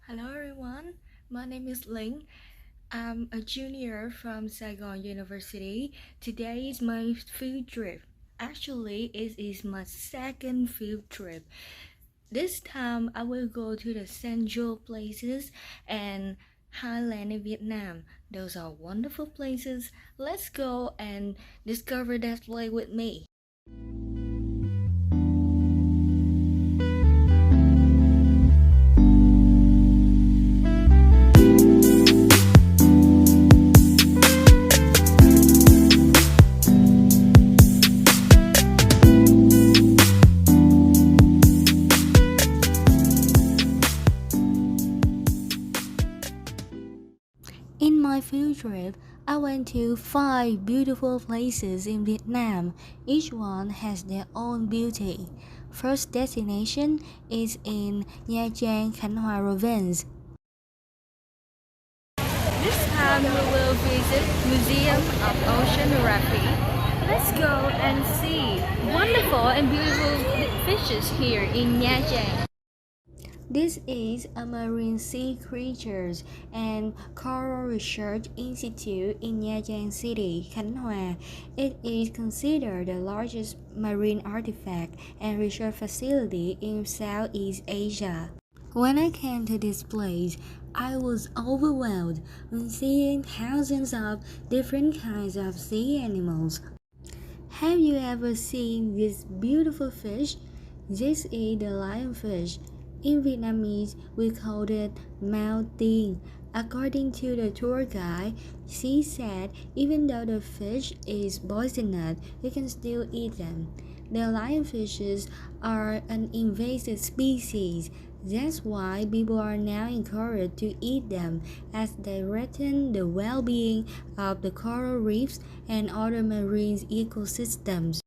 Hello everyone, my name is Linh. I'm a junior from Saigon University. Today is my field trip. Actually, it is my second field trip. This time I will go to the central places and Highland in Vietnam. Those are wonderful places. Let's go and discover that place with me. In my field trip, I went to 5 beautiful places in Vietnam. Each one has their own beauty. First destination is in Nha Trang, Khánh Hòa province. This time we will visit Museum of Oceanography. Let's go and see wonderful and beautiful fishes here in Nha Trang. This is a marine sea creatures and coral research institute in Nha Trang City, Khánh Hòa. It is considered the largest marine artifact and research facility in Southeast Asia. When I came to this place, I was overwhelmed when seeing thousands of different kinds of sea animals. Have you ever seen this beautiful fish? This is the lionfish. In Vietnamese, we call it Mao Tiên. According to the tour guide, she said even though the fish is poisonous, you can still eat them. The lionfishes are an invasive species. That's why people are now encouraged to eat them as they threaten the well-being of the coral reefs and other marine ecosystems.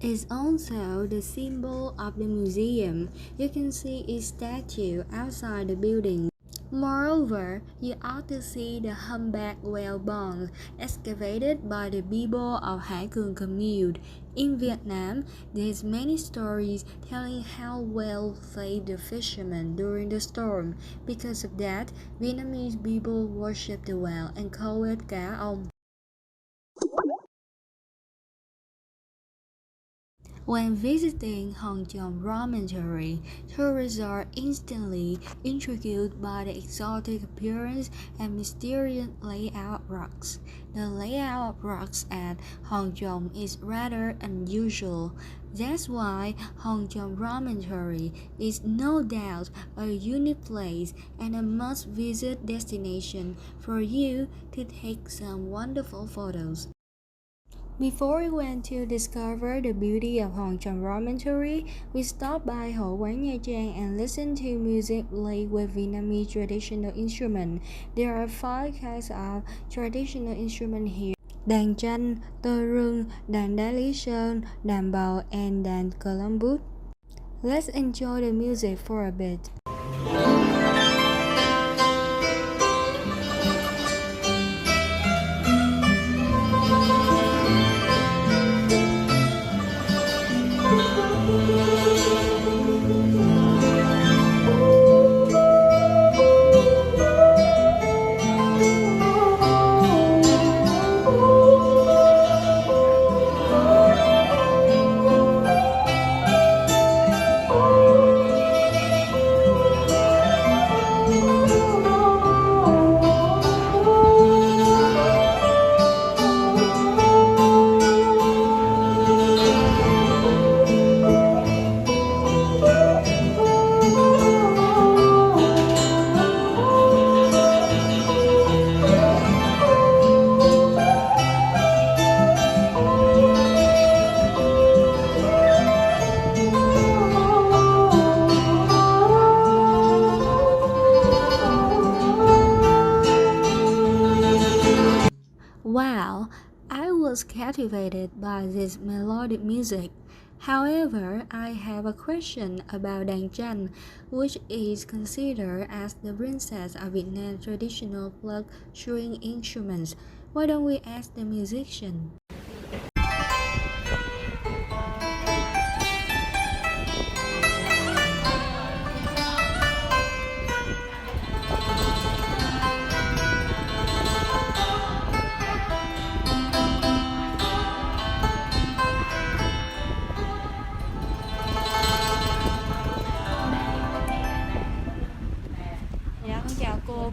Is also the symbol of the museum. You can see its statue outside the building. Moreover, you ought to see the humpback whale bones excavated by the people of Hải Cường commune. In Vietnam, there's many stories telling how whales saved the fishermen during the storm. Because of that, Vietnamese people worship the whale and call it cá ông. When visiting Hòn Chom Promontory, tourists are instantly intrigued by the exotic appearance and mysterious layout of rocks. The layout of rocks at Hòn Chom is rather unusual. That's why Hòn Chom Promontory is no doubt a unique place and a must-visit destination for you to take some wonderful photos. Before we went to discover the beauty of Hòn Chom Promontory, we stopped by Hội quán Nha Trang and listened to music played with Vietnamese traditional instruments. There are 5 kinds of traditional instruments here: đàn tranh, tơ rưng, đàn đá Lý Sơn, đàn bầu, and đàn Columbus. Let's enjoy the music for a bit. Wow, I was captivated by this melodic music. However, I have a question about đàn tranh, which is considered as the princess of Vietnam's traditional folk string instruments. Why don't we ask the musician?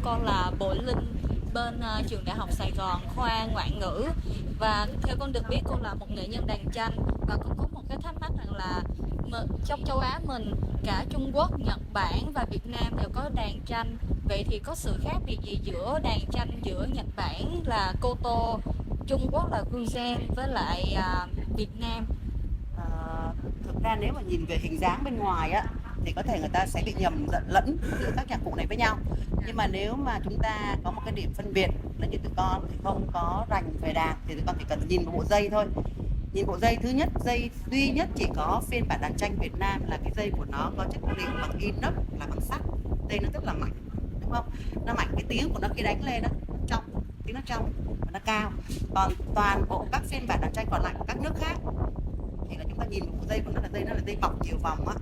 con là Bội Linh bên trường Đại học Sài Gòn khoa ngoại ngữ, và theo con được biết cô là một nghệ nhân đàn tranh. Và con có một cái thắc mắc rằng là trong châu Á mình, cả Trung Quốc, Nhật Bản và Việt Nam đều có đàn tranh. Vậy thì có sự khác biệt gì giữa đàn tranh giữa Nhật Bản là Koto, Trung Quốc là Guzheng với lại Việt Nam? Thực ra nếu mà nhìn về hình dáng bên ngoài á thì có thể người ta sẽ bị nhầm lẫn giữa các nhạc cụ này với nhau, nhưng mà nếu mà chúng ta có một cái điểm phân biệt là như tụi con thì không có rành về đàn thì tụi con chỉ cần nhìn vào bộ dây thôi. Nhìn bộ dây, thứ nhất, dây duy nhất chỉ có phiên bản đàn tranh Việt Nam là cái dây của nó có chất liệu bằng inox, là bằng sắt. Dây nó rất là mạnh, đúng không? Nó mạnh, cái tiếng của nó khi đánh lên đó trong, tiếng nó trong và nó cao. Còn toàn bộ các phiên bản đàn tranh còn lại của các nước khác thì là chúng ta nhìn một dây của nó là dây bọc nhiều vòng á,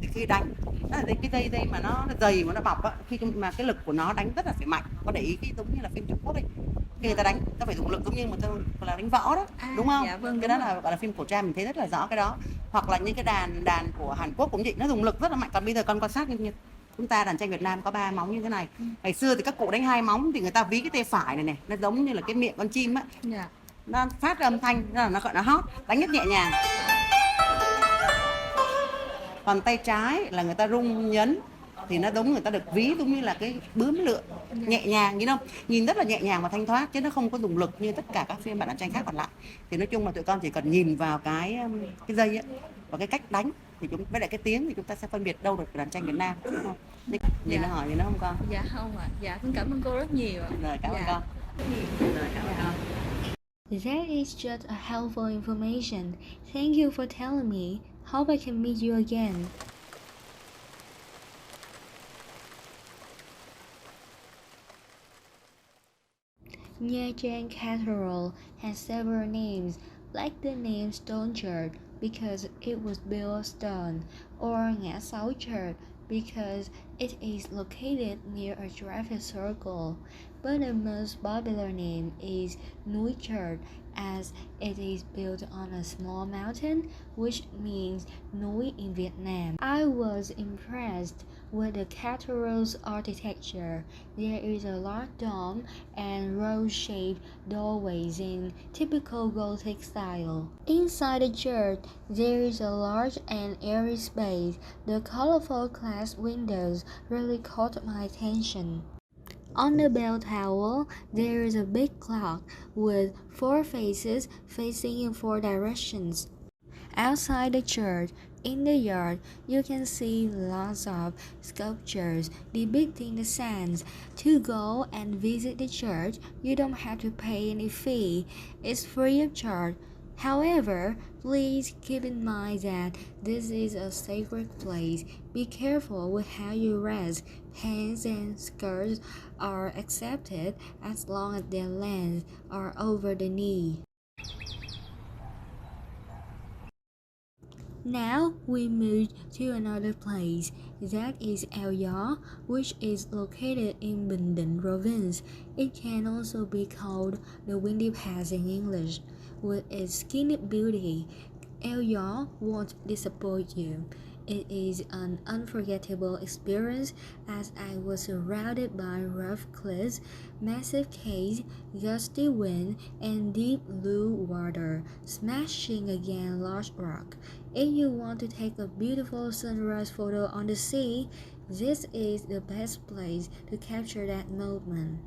thì khi đánh nó là cái dây mà nó dày mà nó bọc á, khi mà cái lực của nó đánh rất là phải mạnh. Có để ý cái giống như là phim Trung Quốc ấy, khi người ta đánh ta phải dùng lực giống như một là đánh võ đó, đúng không? Dạ vâng, cái đó là gọi là phim cổ trang, mình thấy rất là rõ cái đó. Hoặc là những cái đàn của Hàn Quốc cũng vậy, nó dùng lực rất là mạnh. Còn bây giờ con quan sát như chúng ta đàn tranh Việt Nam có 3 móng như thế này. Ngày xưa thì các cụ đánh 2 móng thì người ta ví cái tay phải này nó giống như là cái miệng con chim á, nó phát ra âm thanh, nó gọi là hót, đánh rất nhẹ nhàng. Còn tay trái là người ta rung nhấn thì nó giống, người ta được ví giống như là cái bướm lượn nhẹ nhàng, nhìn không? Nhìn rất là nhẹ nhàng và thanh thoát, chứ nó không có dùng lực như tất cả các phiên bản đàn tranh khác còn lại. Thì nói chung là tụi con chỉ cần nhìn vào cái dây ấy, và cái cách đánh thì với lại cái tiếng thì chúng ta sẽ phân biệt đâu được đàn tranh Việt Nam, đúng không? Nhìn nó hỏi gì nữa không con? Dạ không ạ. Dạ con cảm ơn cô rất nhiều ạ. Rồi, cảm ơn con. Rồi, cảm ơn con. That is just a helpful information. Thank you for telling me. Hope I can meet you again. Nha Trang Cathedral has several names, like the name Stone Church because it was built of stone, or Ngã Sáu Church because it is located near a traffic circle. But the most popular name is Núi Church as it is built on a small mountain, which means núi in Vietnam. I was impressed with the cathedral's architecture. There is a large dome and rose-shaped doorways in typical Gothic style. Inside the church, there is a large and airy space. The colorful glass windows really caught my attention. On the bell tower, there is a big clock with 4 faces facing in 4 directions. Outside the church, in the yard, you can see lots of sculptures depicting the saints. To go and visit the church, you don't have to pay any fee. It's free of charge. However, please keep in mind that this is a sacred place. Be careful with how you dress. Pants and skirts are accepted as long as their lengths are over the knee. Now we move to another place, that is Eo Gió, which is located in Bình Định province. It can also be called the Windy Pass in English. With its scenic beauty, Eo Gió won't disappoint you. It is an unforgettable experience as I was surrounded by rough cliffs, massive caves, gusty wind, and deep blue water smashing against large rock. If you want to take a beautiful sunrise photo on the sea, this is the best place to capture that moment.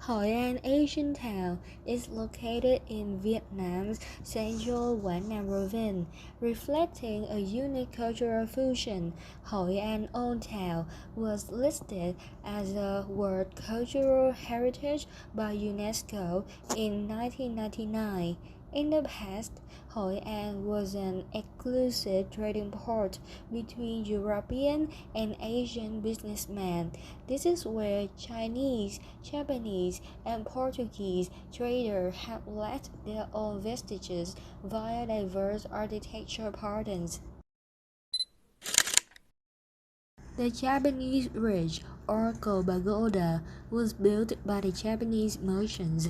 Hội An Asian Town is located in Vietnam's central Quảng Nam province, reflecting a unique cultural fusion. Hội An Old Town was listed as a World Cultural Heritage by UNESCO in 1999. In the past, Hội An was an exclusive trading port between European and Asian businessmen. This is where Chinese, Japanese, and Portuguese traders have left their own vestiges via diverse architectural patterns. The Japanese bridge, or Pagoda, was built by the Japanese merchants.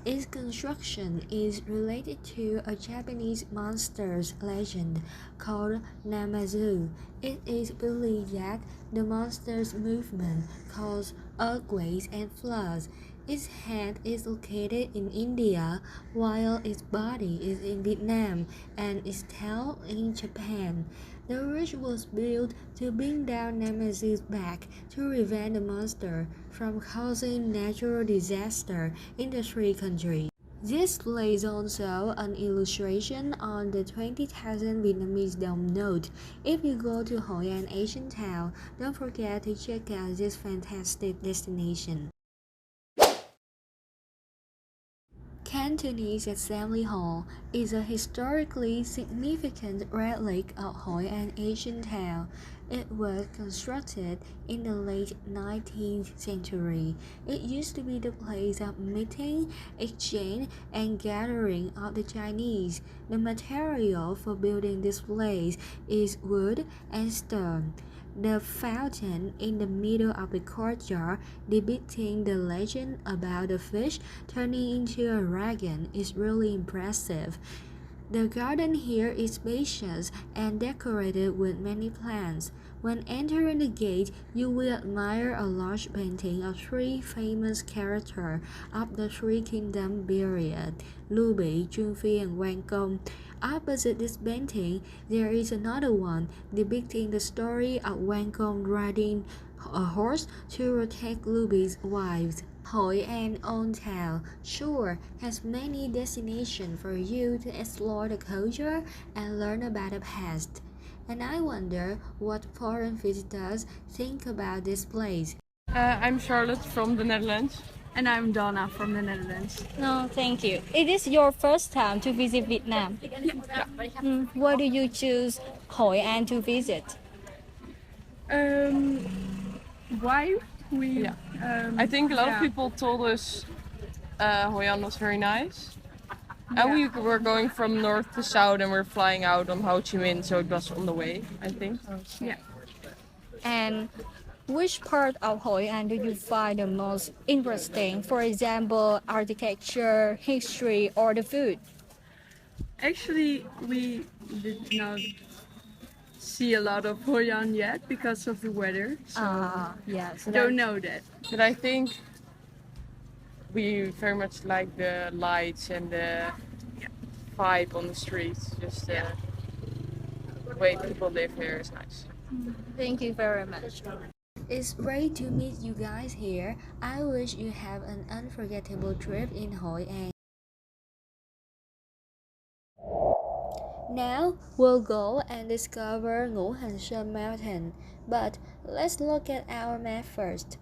Its construction is related to a Japanese monsters legend called Namazu. It is believed that the monster's movement causes earthquakes and floods. Its head is located in India, while its body is in Vietnam and its tail in Japan. The ridge was built to bring down Namazu's back to prevent the monster from causing natural disaster in the three countries. This is also an illustration on the 20,000 Vietnamese đồng note. If you go to Hoi An Asian Town, don't forget to check out this fantastic destination. Cantonese Assembly Hall is a historically significant relic of Hoi An Asian Town. It was constructed in the late 19th century. It used to be the place of meeting, exchange, and gathering of the Chinese. The material for building this place is wood and stone. The fountain in the middle of the courtyard, depicting the legend about the fish turning into a dragon, is really impressive. The garden here is spacious and decorated with many plants. When entering the gate, you will admire a large painting of three famous characters of the Three Kingdom period, Lưu Bị, Trương Phi, and Quan Công. Opposite this painting, there is another one depicting the story of Quan Công riding a horse to protect Lưu Bi's wives. Hoi An Old Town sure has many destinations for you to explore the culture and learn about the past. And I wonder what foreign visitors think about this place. I'm Charlotte from the Netherlands. And I'm Donna from the Netherlands. No, thank you. It is your first time to visit Vietnam. Why do you choose Hoi An to visit? Why we? Yeah. I think a lot of people told us Hoi An was very nice. And we were going from north to south and we're flying out on Ho Chi Minh, so it was on the way, I think. Yeah. And which part of Hoi An do you find the most interesting? For example, architecture, history, or the food? Actually, we did not see a lot of Hoi An yet because of the weather. So Yes. don't know that. But I think we very much like the lights and the vibe on the streets. Just the way people live here is nice. Thank you very much. It's great to meet you guys here. I wish you have an unforgettable trip in Hoi An. Now we'll go and discover Ngũ Hành Sơn Mountain, but let's look at our map first.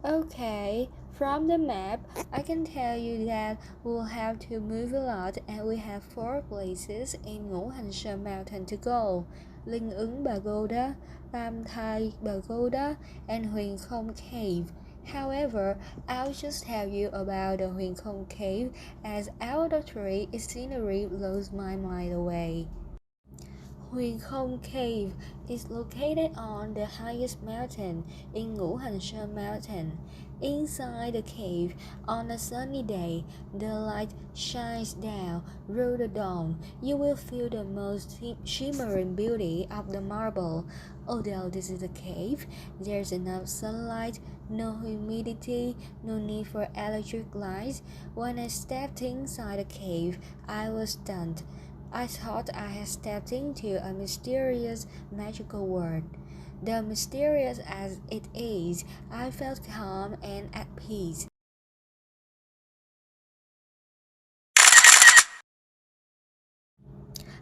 Okay, from the map, I can tell you that we'll have to move a lot and we have 4 places in Ngũ Hành Sơn Mountain to go. Linh Ứng Pagoda, Tam Thai Pagoda, and Huyền Không Cave. However, I'll just tell you about the Huyền Không Cave as out of 3, its scenery blows my mind away. Huyền Không Cave is located on the highest mountain in Ngũ Hành Sơn Mountain. Inside the cave, on a sunny day, the light shines down through the dome. You will feel the most shimmering beauty of the marble. Although this is a cave, there's enough sunlight, no humidity, no need for electric lights. When I stepped inside the cave, I was stunned. I thought I had stepped into a mysterious, magical world. Though mysterious as it is, I felt calm and at peace.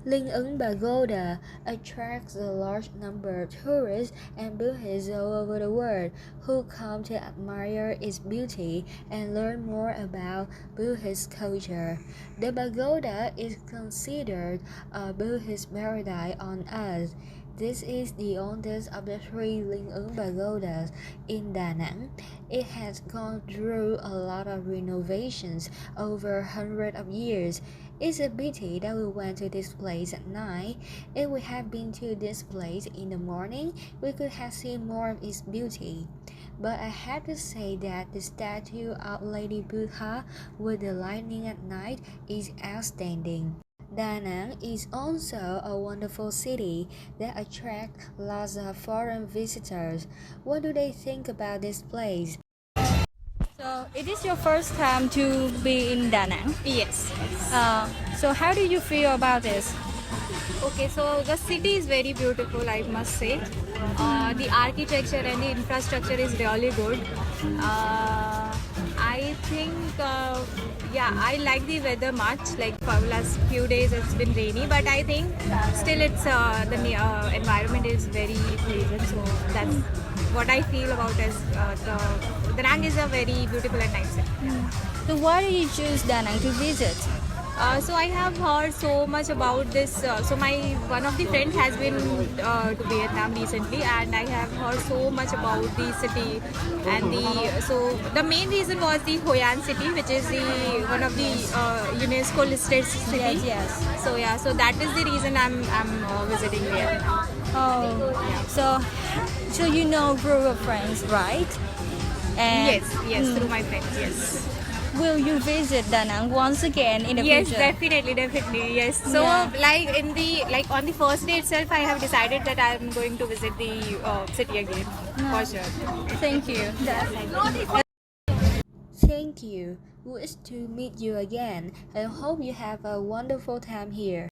Linh Ứng Pagoda attracts a large number of tourists and Buddhists all over the world who come to admire its beauty and learn more about Buddhist culture. The pagoda is considered a Buddhist paradise on earth. This is the oldest of the 3 Linh Ứng Pagodas in Da Nang. It has gone through a lot of renovations over hundreds of years. It's a pity that we went to this place at night. If we had been to this place in the morning, we could have seen more of its beauty. but I have to say that the statue of Lady Buddha with the lightning at night is outstanding. Da Nang is also a wonderful city that attracts lots of foreign visitors. What do they think about this place? So it is your first time to be in Da Nang. Yes. So how do you feel about this? Okay, so the city is very beautiful, I must say. The architecture and the infrastructure is really good. I think, I like the weather much. Like for the last few days, it's been rainy, but I think still it's the environment is very pleasant. So that's what I feel about as the Nang is a very beautiful and nice city. So why do you choose Da Nang to visit? So I have heard so much about this. So my one of the friends has been to Vietnam recently, and I have heard so much about the city. And the main reason was the Hoi An city, which is the one of the UNESCO listed city. Yes. So yeah, so that is the reason I'm visiting there. Oh, so you know group of friends, right? And Yes, through my friends. Yes. will you visit Da Nang once again in the Yes, future? definitely. Yes. So, Yeah. on the first day itself, I have decided that I'm going to visit the city again for sure. Thank you. Thank you. Wish to meet you again and hope you have a wonderful time here.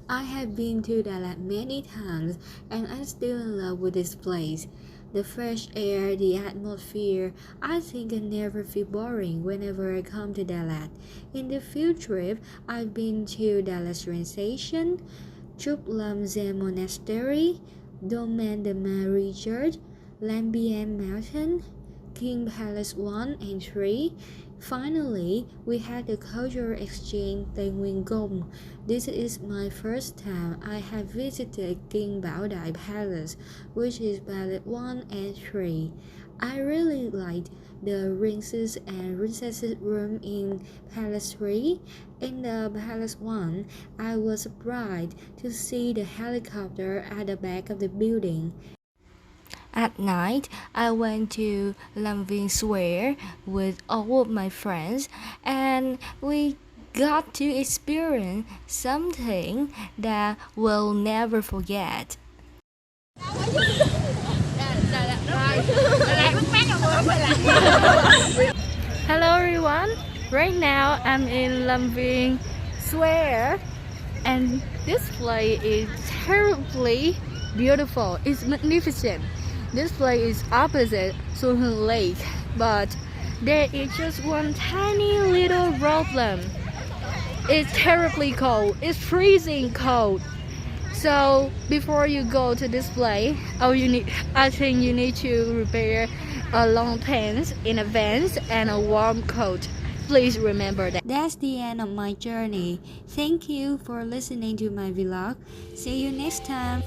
I have been to Dalat many times and I'm still in love with this place. The fresh air, the atmosphere, I think I never feel boring whenever I come to Dalat. In the field trip, I've been to Dalat train station, Trúc Lâm Zen Monastery, Domaine de Marie Church, Lambien Mountain, King Palace 1 and 3. Finally, we had the cultural exchange Tây Nguyên Cung. This is my first time I have visited King Bảo Đại Palace, which is Palace 1 and 3. I really liked the princes and princesses room in Palace 3. In the Palace 1, I was surprised to see the helicopter at the back of the building. At night, I went to Lam Viên Square with all of my friends and we got to experience something that we'll never forget. Hello everyone. Right now I'm in Lam Viên Square, and this place is terribly beautiful. It's magnificent. This place is opposite Xuân Hương Lake, but there is just one tiny little problem. It's terribly cold. It's freezing cold. So before you go to this place, I think you need to prepare a long pants in advance and a warm coat. Please remember that. That's the end of my journey. Thank you for listening to my vlog. See you next time.